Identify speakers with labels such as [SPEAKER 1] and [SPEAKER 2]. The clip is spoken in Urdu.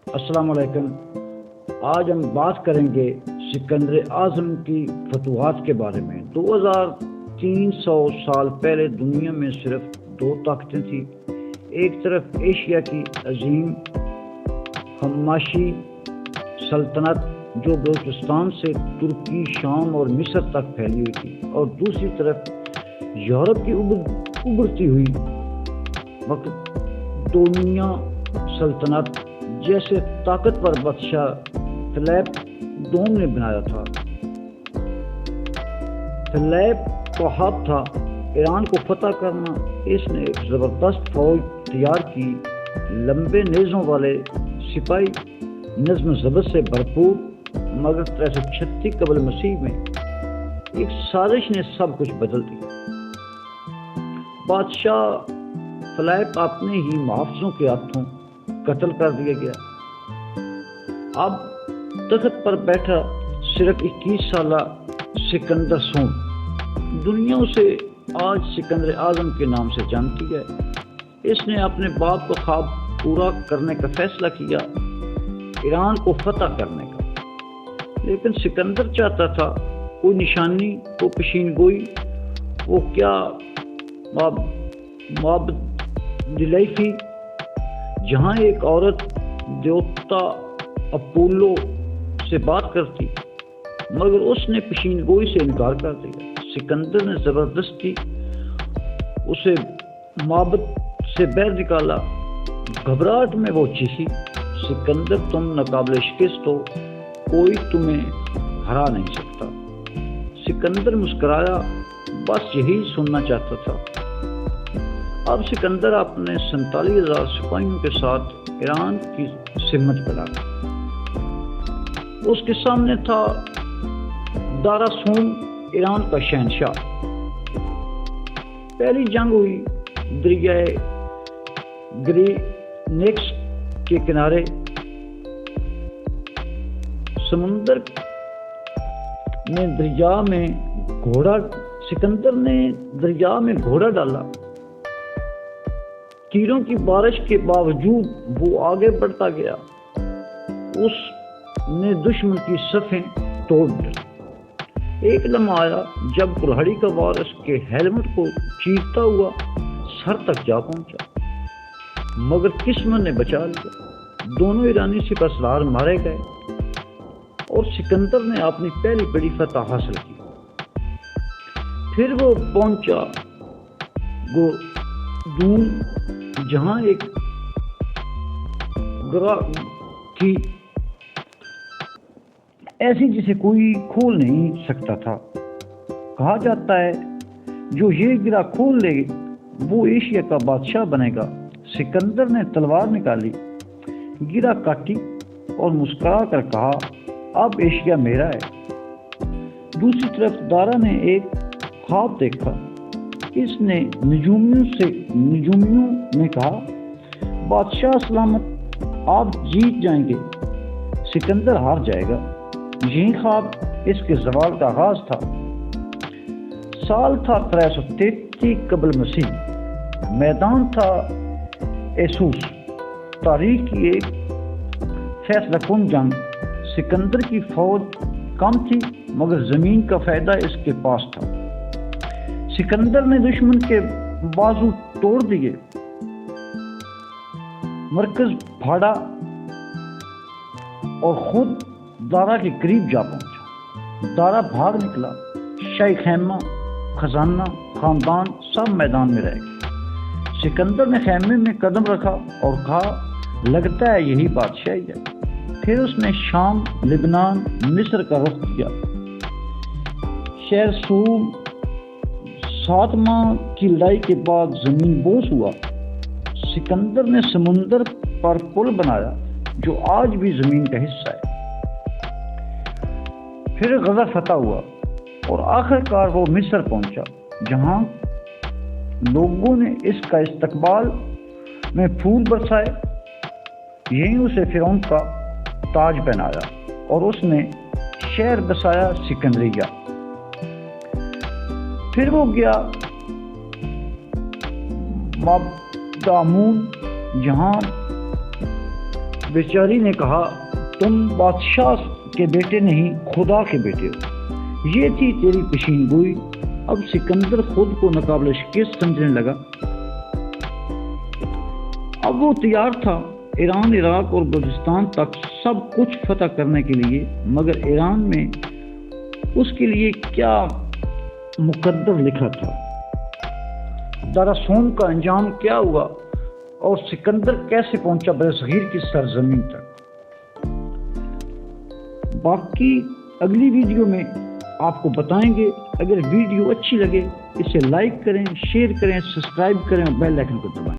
[SPEAKER 1] السلام علیکم۔ آج ہم بات کریں گے سکندر اعظم کی فتوحات کے بارے میں۔ 2300 سال پہلے دنیا میں صرف دو طاقتیں تھیں۔ ایک طرف ایشیا کی عظیم حماشی سلطنت جو بلوچستان سے ترکی، شام اور مصر تک پھیلی ہوئی تھی، اور دوسری طرف یورپ کی ابھرتی ہوئی مقدونیہ سلطنت جیسے طاقتور بادشاہ فلیپ دوم نے بنایا تھا۔ فلیپ کا ہاتھ تھا ایران کو فتح کرنا۔ اس نے ایک زبردست فوج تیار کی، لمبے نیزوں والے سپاہی، نظم و ضبط سے بھرپور، مگر 336 قبل مسیح میں ایک سازش نے سب کچھ بدل دیا۔ بادشاہ فلیپ اپنے ہی محافظوں کے ہاتھوں قتل کر دیا گیا۔ اب تخت پر بیٹھا صرف 21 سالہ سکندر سوم دنیا اسے آج سکندر اعظم کے نام سے جانتی ہے۔ اس نے اپنے باپ کا خواب پورا کرنے کا فیصلہ کیا، ایران کو فتح کرنے کا، لیکن سکندر چاہتا تھا کوئی نشانی، وہ پیشین گوئی، وہ کیا معبد ڈیلفی جہاں ایک عورت دیوتا اپولو سے بات کرتی، مگر اس نے پیشین گوئی سے انکار کر دیا۔ سکندر نے زبردستی اسے معبد سے باہر نکالا۔ گھبراہٹ میں وہ چیخی، سکندر تم ناقابل شکست ہو، کوئی تمہیں ہرا نہیں سکتا۔ سکندر مسکرایا، بس یہی سننا چاہتا تھا۔ اب سکندر اپنے 47,000 سپاہیوں کے ساتھ ایران کی سمت پر آ گیا۔ اس کے سامنے تھا دارا سوم، ایران کا شہنشاہ۔ پہلی جنگ ہوئی دریائے گرینیکس کے کنارے۔ سکندر نے دریا میں گھوڑا ڈالا۔ تیروں کی بارش کے باوجود وہ آگے بڑھتا گیا۔ اس نے دشمن کی صفیں توڑ دی۔ ایک لمحہ آیا جب کلہاڑی کا وار اس کے ہیلمٹ کو چیرتا ہوا سر تک جا پہنچا، مگر قسمت نے بچا لیا۔ دونوں ایرانی سپہ سالار مارے گئے اور سکندر نے اپنی پہلی بڑی فتح حاصل کی۔ پھر وہ پہنچا گودون، جہاں ایک گرہ تھی ایسی جسے کوئی کھول نہیں سکتا تھا۔ کہا جاتا ہے جو یہ گرہ کھول لے وہ ایشیا کا بادشاہ بنے گا۔ سکندر نے تلوار نکالی، گرہ کاٹی اور مسکرا کر کہا، اب ایشیا میرا ہے۔ دوسری طرف دارا نے ایک خواب دیکھا۔ اس نے نجومیوں نے کہا، بادشاہ سلامت، آپ جیت جائیں گے، سکندر ہار جائے گا۔ یہی خواب اس کے زوال کا آغاز تھا۔ سال تھا 333 قبل مسیح۔ میدان تھا ایسوس، تاریخ کی ایک فیصلہ کن جنگ۔ سکندر کی فوج کم تھی، مگر زمین کا فائدہ اس کے پاس تھا۔ سکندر نے دشمن کے بازو توڑ دیے، مرکز پھاڑا اور خود دارا کے قریب جا پہنچا۔ دارا بھاگ نکلا، شاہی خیمہ، خزانہ، خاندان سب میدان میں رہ گئے۔ سکندر نے خیمے میں قدم رکھا اور کہا، لگتا ہے یہی بادشاہی ہے۔ پھر اس نے شام، لبنان، مصر کا رخ کیا۔ شہر سوم 7 ماہ کی لڑائی کے بعد زمین بوس ہوا۔ سکندر نے سمندر پر پل بنایا جو آج بھی زمین کا حصہ ہے۔ پھر غزہ فتح ہوا اور آخر کار وہ مصر پہنچا، جہاں لوگوں نے اس کا استقبال میں پھول برسائے۔ یہیں اسے فرعون کا تاج پہنایا اور اس نے شہر بسایا سکندریہ۔ پھر وہ گیا بابدامون، جہاں بیچاری نے کہا تم بادشاہ کے بیٹے نہیں خدا کے بیٹے ہو۔ یہ تھی تیری پیشین گوئی۔ اب سکندر خود کو ناقابل شکست سمجھنے لگا۔ اب وہ تیار تھا ایران، عراق اور بلوچستان تک سب کچھ فتح کرنے کے لیے، مگر ایران میں اس کے لیے کیا مقدر لکھا تھا، داراسوم کا انجام کیا ہوا، اور سکندر کیسے پہنچا برصغیر کی سرزمین تک۔ باقی اگلی ویڈیو میں آپ کو بتائیں گے۔ اگر ویڈیو اچھی لگے اسے لائک کریں، شیئر کریں، سبسکرائب کریں اور بیل آئیکن کو دبائیں۔